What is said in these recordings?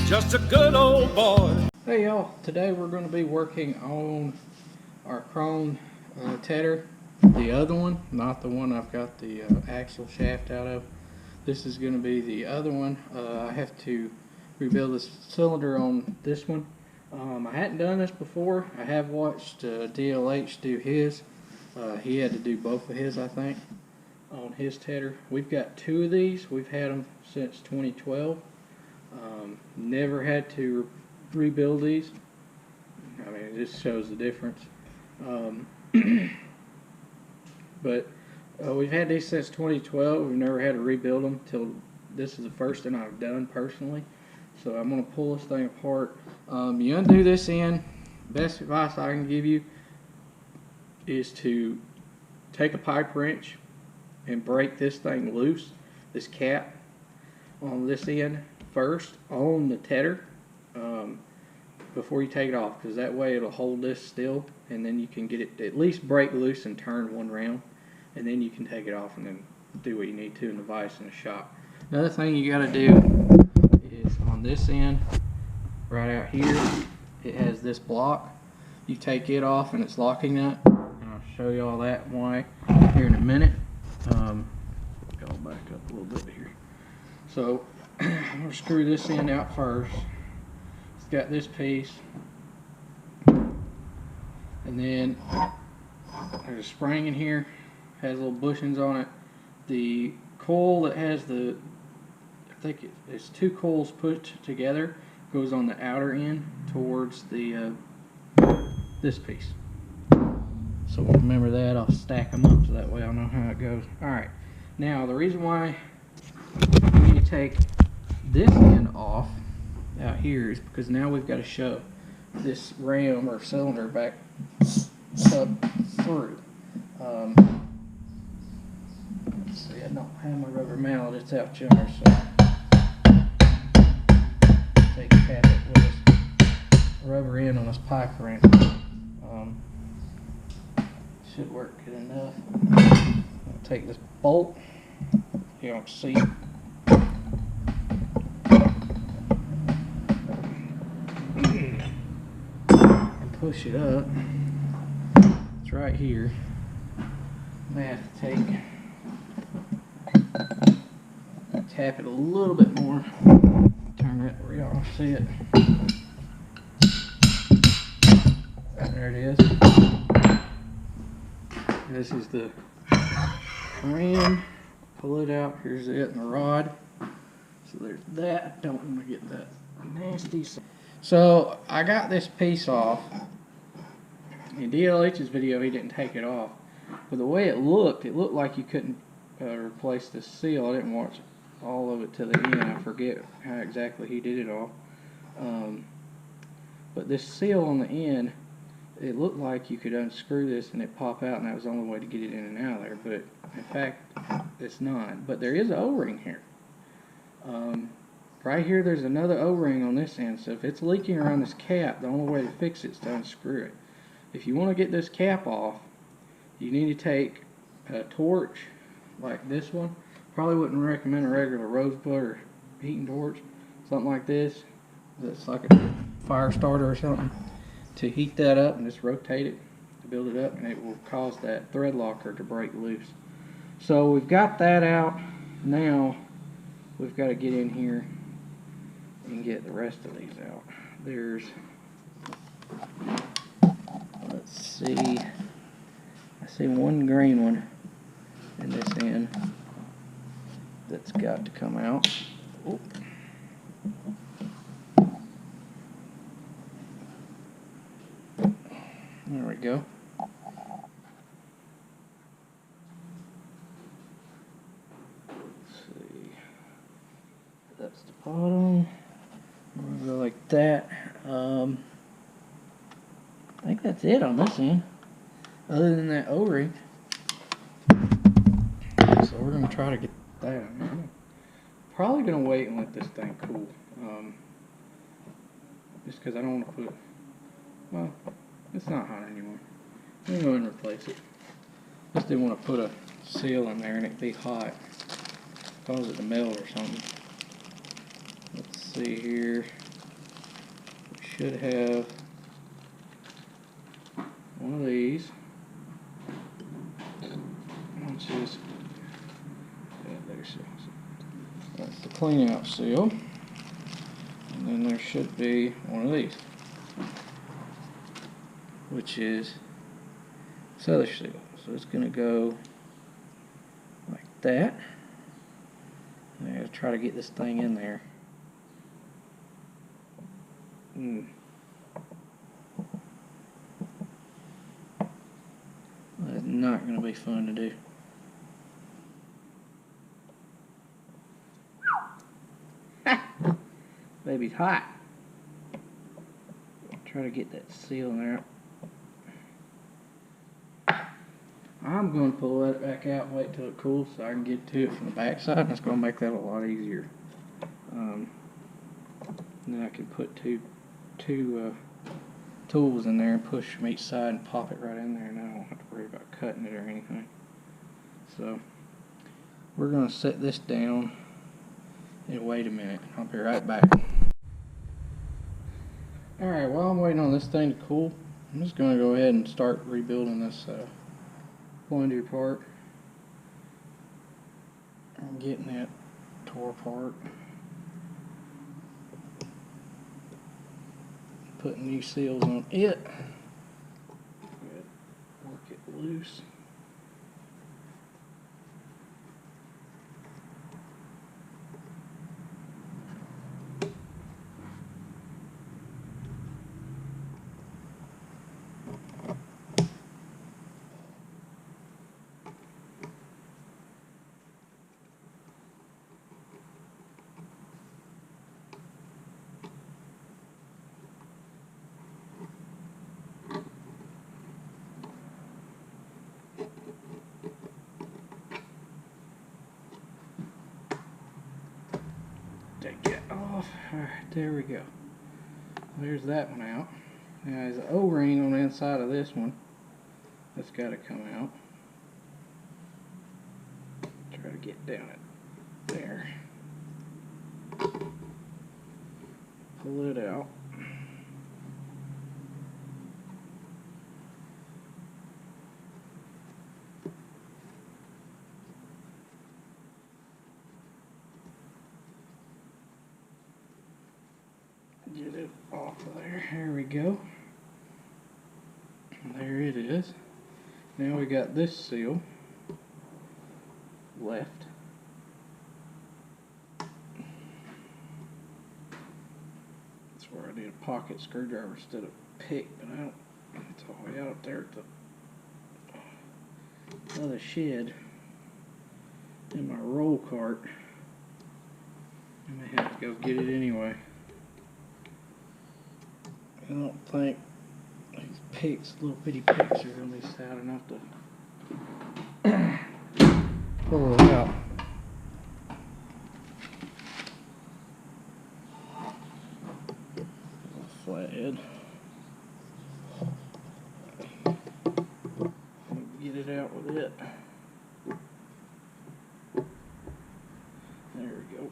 just a good old boy. Hey y'all, today we're going to be working on our Krone tedder. The other one, not the one I've got the axle shaft out of. This is going to be the other one. I have to rebuild this cylinder on this one. I hadn't done this before. I have watched DLH do his. He had to do both of his, I think, on his tedder. We've got two of these. We've had them since 2012. Never had to rebuild these. I mean, it just shows the difference. But we've had these since 2012. We've never had to rebuild them till this is the first one I've done personally. So I'm going to pull this thing apart. You undo this end. Best advice I can give you is to take a pipe wrench and break this thing loose, this cap on this end first on the tedder before you take it off, because that way it'll hold this still, and then you can get it at least break loose and turn one round, and then you can take it off and then do what you need to in the vise in the shop. Another thing you got to do is on this end right out here, it has this block. You take it off and it's locking nut, and I'll show you all that why here in a minute. Go back up a little bit here. So I'm going to screw this end out first. It's got this piece, and then there's a spring in here, has little bushings on it. The coil that has the, I think it's two coils put together, goes on the outer end towards the this piece. So remember that. I'll stack them up so that way I'll know how it goes. Alright, now the reason why you need to take this end off out here is because now we've got to shove this ram or cylinder back up through. Let's see, I don't have my rubber mallet, it's out yonder, so take a tap it with this rubber end on this pipe wrench. Should work good enough. I'll take this bolt, you don't see it. And push it up. It's right here. I have to tap it a little bit more. Turn it where y'all see it. There it is. This is the ram. Pull it out. Here's it and the rod. So there's that. Don't want to get that nasty. So I got this piece off. In DLH's video, he didn't take it off. But the way it looked like you couldn't replace the seal. I didn't watch all of it to the end. I forget how exactly he did it all. But this seal on the end, it looked like you could unscrew this and it pop out, and that was the only way to get it in and out of there. But in fact, it's not. But there is an O-ring here. Right here, there's another O-ring on this end. So if it's leaking around this cap, the only way to fix it is to unscrew it. If you want to get this cap off, you need to take a torch like this one. Probably wouldn't recommend a regular rosebud or heating torch, something like this. That's like a fire starter or something. To heat that up and just rotate it to build it up, and it will cause that thread locker to break loose. So we've got that out. Now we've got to get in here and get the rest of these out. There's, let's see, I see one green one in this end that's got to come out. Oh. There we go. Let's see. That's the bottom. We're gonna go like that. I think that's it on this end. Other than that O-ring. So we're gonna try to get that. I'm probably gonna wait and let this thing cool. Just because I don't want to put. Well, it's not hot anymore. I'm going to go ahead and replace it. Just didn't want to put a seal in there and it be hot. Cause it to melt or something. Let's see here. should have one of these, which is that's the clean out seal, and then there should be one of these, which is this other seal. So it's going to go like that. I gotta try to get this thing in there. That's not going to be fun to do. Baby's hot. Try to get that seal in there. I'm going to pull that back out and wait till it cools so I can get to it from the back side. And it's going to make that a lot easier. Then I can put two tools in there and push from each side and pop it right in there, and I don't have to worry about cutting it or anything. So we're going to set this down and wait a minute. I'll be right back. Alright, while I'm waiting on this thing to cool, I'm just going to go ahead and start rebuilding this plunger part. I'm getting that tore apart. Putting new seals on it. Work it loose. Take it off. Alright, there we go. There's that one out. Now there's an O-ring on the inside of this one. That's got to come out. Try to get down it there. Pull it out. Get it off of there. There we go. There it is. Now we got this seal left. That's where I need a pocket screwdriver instead of a pick, but I don't. It's all the way out there at the other shed in my roll cart. I may have to go get it anyway. I don't think these picks, little bitty picks, are going to be stout enough to pull it out. Flathead. Get it out with it. There we go.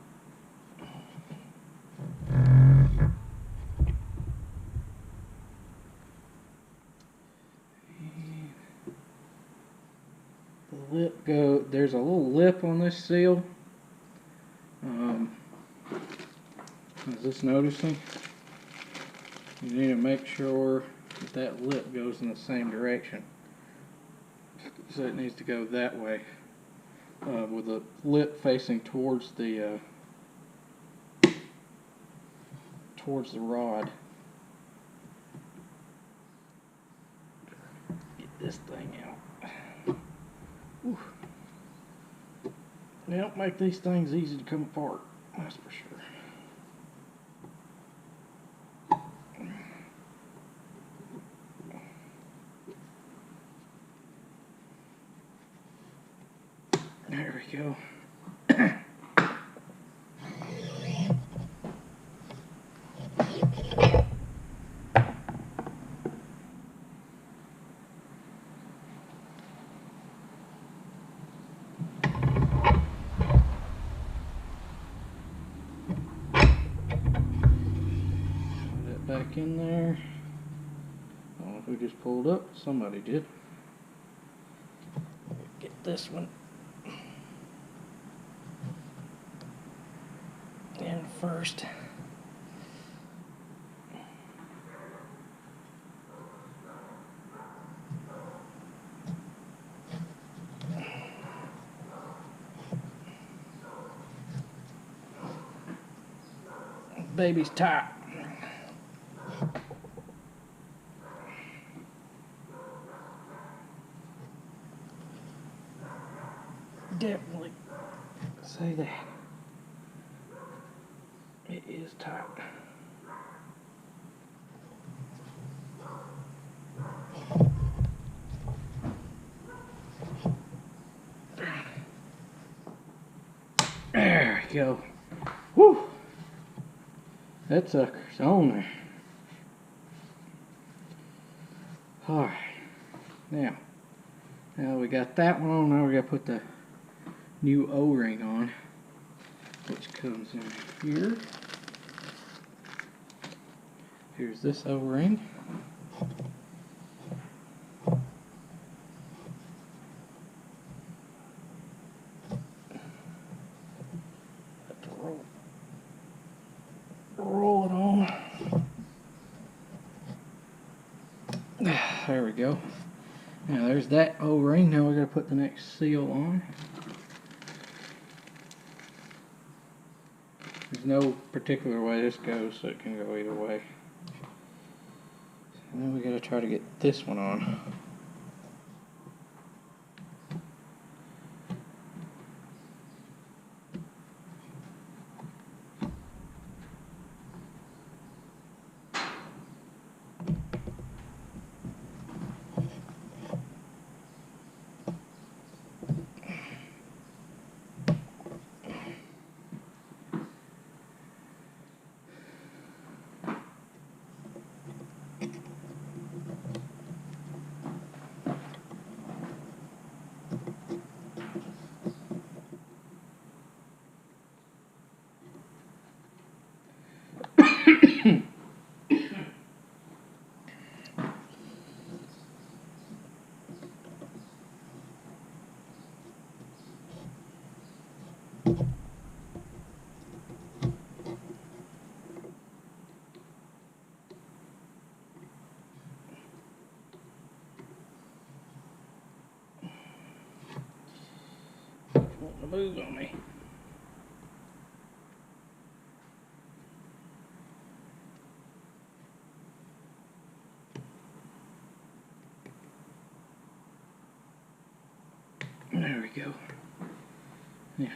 There's a little lip on this seal. Is this noticing? You need to make sure that that lip goes in the same direction. So it needs to go that way, with the lip facing towards the rod. Get this thing out. Whew. They don't make these things easy to come apart, that's for sure. There we go. back in there. I don't know who just pulled up. Somebody did. Get this one in first. Baby's tight. Definitely say that. It is tight. There we go. Whew. That sucker's on there. Alright. Now we got that one on. Now we gotta put the new O-ring on, which comes in here. Here's this O-ring. Have to roll it on. There we go. Now there's that O-ring. Now we gotta put the next seal on. There's no particular way this goes, so it can go either way. And then we gotta try to get this one on. Want to move on me. There we go. Yeah.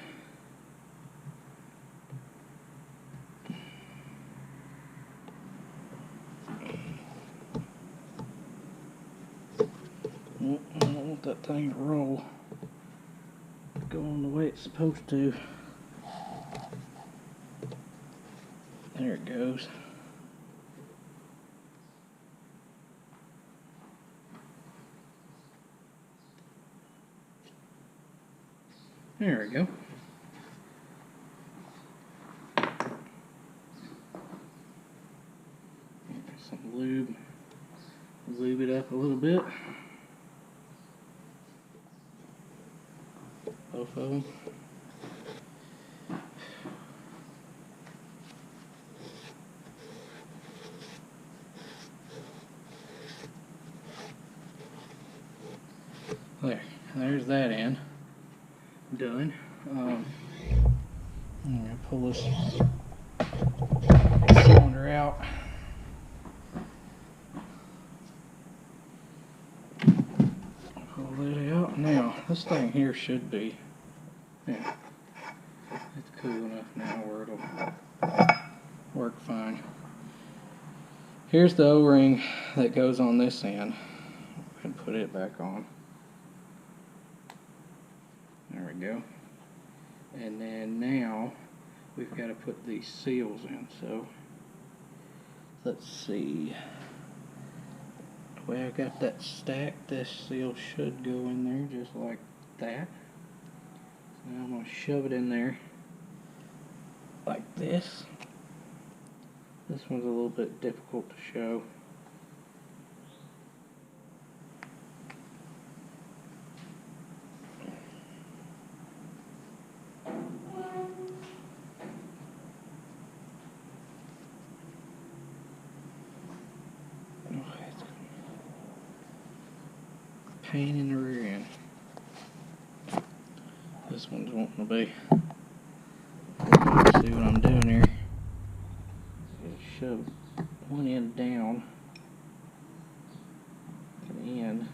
I don't want that thing to roll. Going the way it's supposed to. There it goes. There we go. Some lube. Lube it up a little bit. Both of them. There's that end. Done. I'm going to pull this cylinder out. Pull that out. Now, this thing here should be, yeah, it's cool enough now where it'll work fine. Here's the O-ring that goes on this end. And put it back on. There we go. And then now we've got to put these seals in. So let's see. The way I got that stacked, this seal should go in there just like that. So now I'm going to shove it in there like this. This one's a little bit difficult to show. Pain in the rear end. This one's wanting to be. See what I'm doing here. Shove one end down to the end.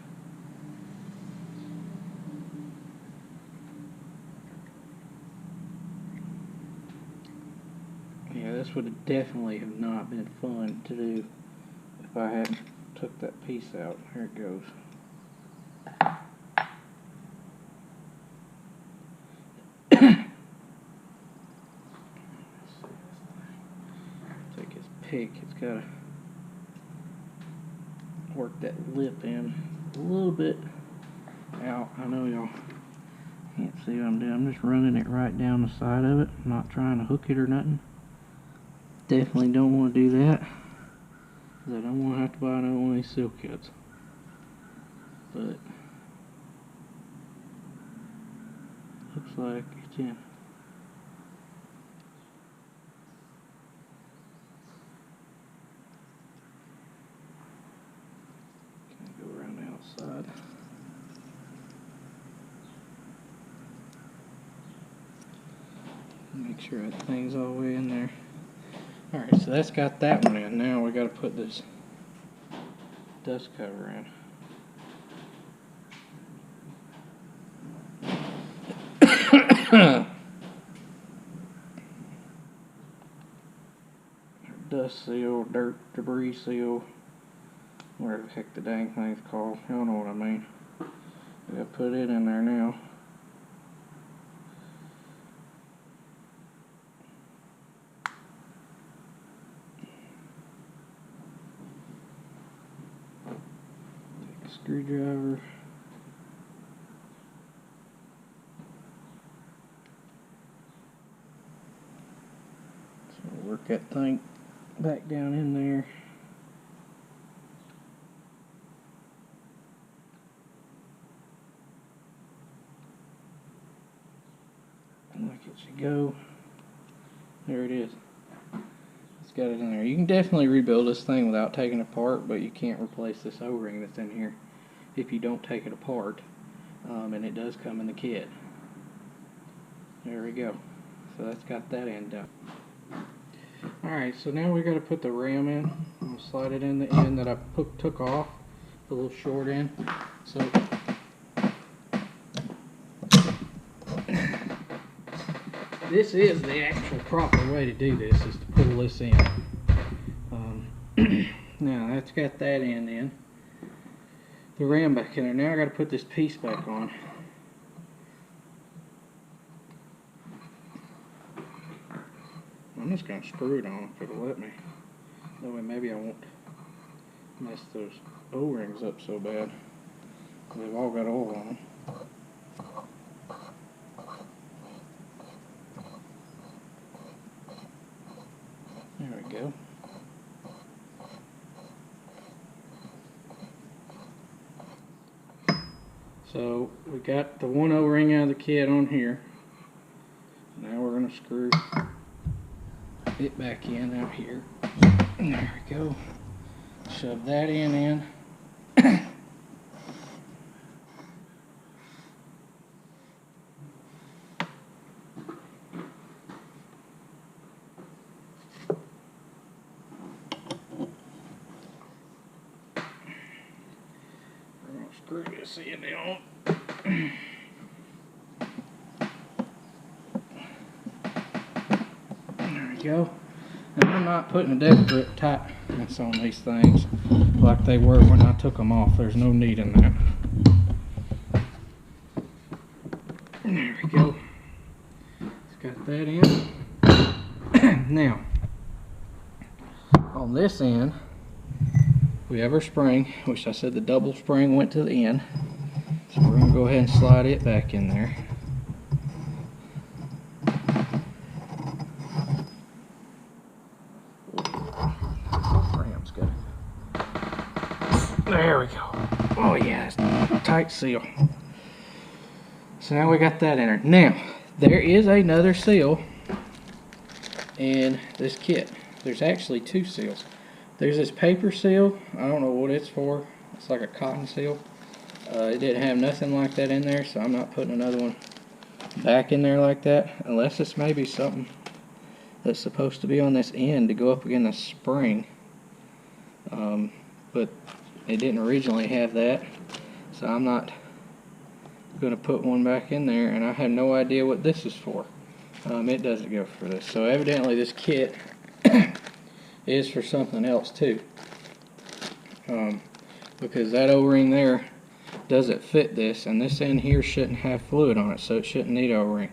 Yeah, this would have definitely have not been fun to do if I hadn't took that piece out. Here it goes. Take his pick. It's got to work that lip in a little bit out. I know y'all can't see what I'm doing. I'm just running it right down the side of it. I'm not trying to hook it or nothing. Definitely don't want to do that, because I don't want to have to buy another one of these seal kits. But looks like it's in. Go around the outside. Make sure that thing's all the way in there. Alright, so that's got that one in. Now we got to put this dust cover in. Dust seal, dirt debris seal, whatever the heck the dang thing's called. Y'all know what I mean. We gotta put it in there now. Take a screwdriver. So work that thing back down in there. Like it should go. There it is. It's got it in there. You can definitely rebuild this thing without taking it apart, but you can't replace this O-ring that's in here if you don't take it apart. And it does come in the kit. There we go. So that's got that end done. Alright, so now we got to put the ram in. I'm going to slide it in the end that I took off, the little short end. So this is the actual proper way to do this, is to pull this in. Now that's got that end in. The ram back in there. Now I got to put this piece back on. I'm just going to screw it on if it'll let me. That way maybe I won't mess those O-rings up so bad. They've all got oil on them. There we go. So we got the one O-ring out of the kit on here. Now we're going to screw it back in out here. There we go. Shove that in. We're going to screw this in on. There we go. And I'm not putting a death grip tightness on these things like they were when I took them off. There's no need in that. There we go. It's got that in. Now, on this end, we have our spring, which I said the double spring went to the end. So we're going to go ahead and slide it back in there. There we go. Oh yeah, it's a tight seal. So now we got that in there. Now, there is another seal in this kit. There's actually 2 seals. There's this paper seal. I don't know what it's for. It's like a cotton seal. It didn't have nothing like that in there, so I'm not putting another one back in there like that, unless it's maybe something that's supposed to be on this end to go up against the spring. But it didn't originally have that, so I'm not going to put one back in there, and I have no idea what this is for. It doesn't go for this, so evidently this kit is for something else too, because that O-ring there doesn't fit this, and this end here shouldn't have fluid on it, so it shouldn't need O-ring.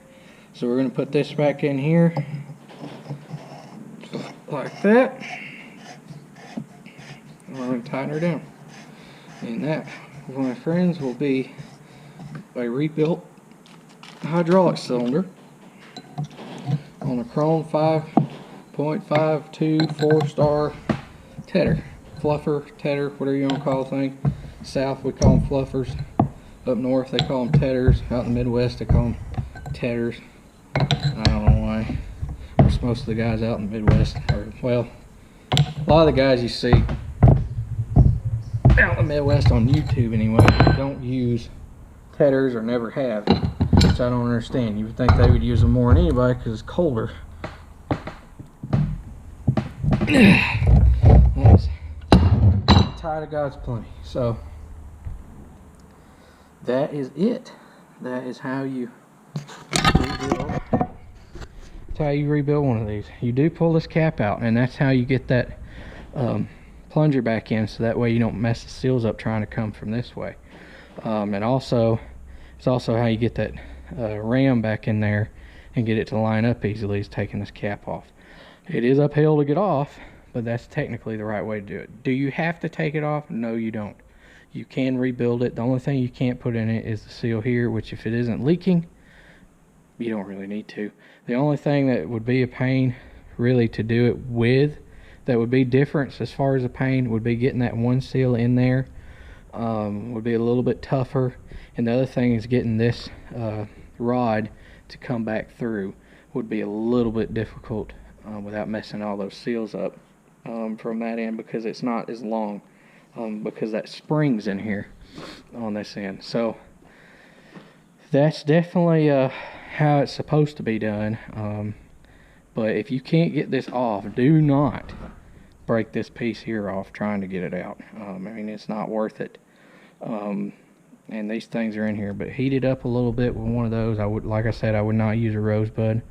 So we're going to put this back in here like that, and we're going to tighten her down. And that, my friends, will be a rebuilt hydraulic cylinder on a Krone 5.52 4-star tedder, fluffer, tedder, whatever you want to call the thing. South we call them fluffers. Up north they call them tedders. Out in the Midwest they call them tedders. I don't know why. Most of the guys out in the Midwest, well, a lot of the guys you see out in the Midwest on YouTube anyway, don't use tedders or never have, which I don't understand. You would think they would use them more than anybody because it's colder. That's tight of God's plenty. So that is it. That is how you rebuild. That's how you rebuild one of these. You do pull this cap out, and that's how you get that plunger back in, so that way you don't mess the seals up trying to come from this way. And also, it's also how you get that ram back in there and get it to line up easily, is taking this cap off. It is uphill to get off, but that's technically the right way to do it. Do you have to take it off? No, you don't. You can rebuild it. The only thing you can't put in it is the seal here, which if it isn't leaking, you don't really need to. The only thing that would be a pain really to do it with, that would be different as far as a pain, would be getting that one seal in there. Would be a little bit tougher, and the other thing is getting this rod to come back through would be a little bit difficult without messing all those seals up from that end, because it's not as long, because that spring's in here on this end. So that's definitely how it's supposed to be done. But if you can't get this off, do not break this piece here off trying to get it out. I mean, it's not worth it. And these things are in here, but heat it up a little bit with one of those. I would, like I said, I would not use a rosebud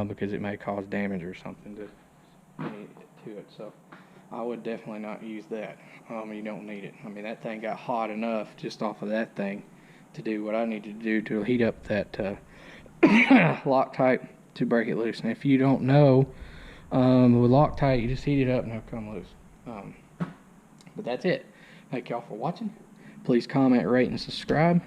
because it may cause damage or something to it. So I would definitely not use that. You don't need it. I mean, that thing got hot enough just off of that thing to do what I needed to do to heat up that Loctite to break it loose. And if you don't know, with Loctite, you just heat it up and it'll come loose. But that's it. Thank y'all for watching. Please comment, rate, and subscribe.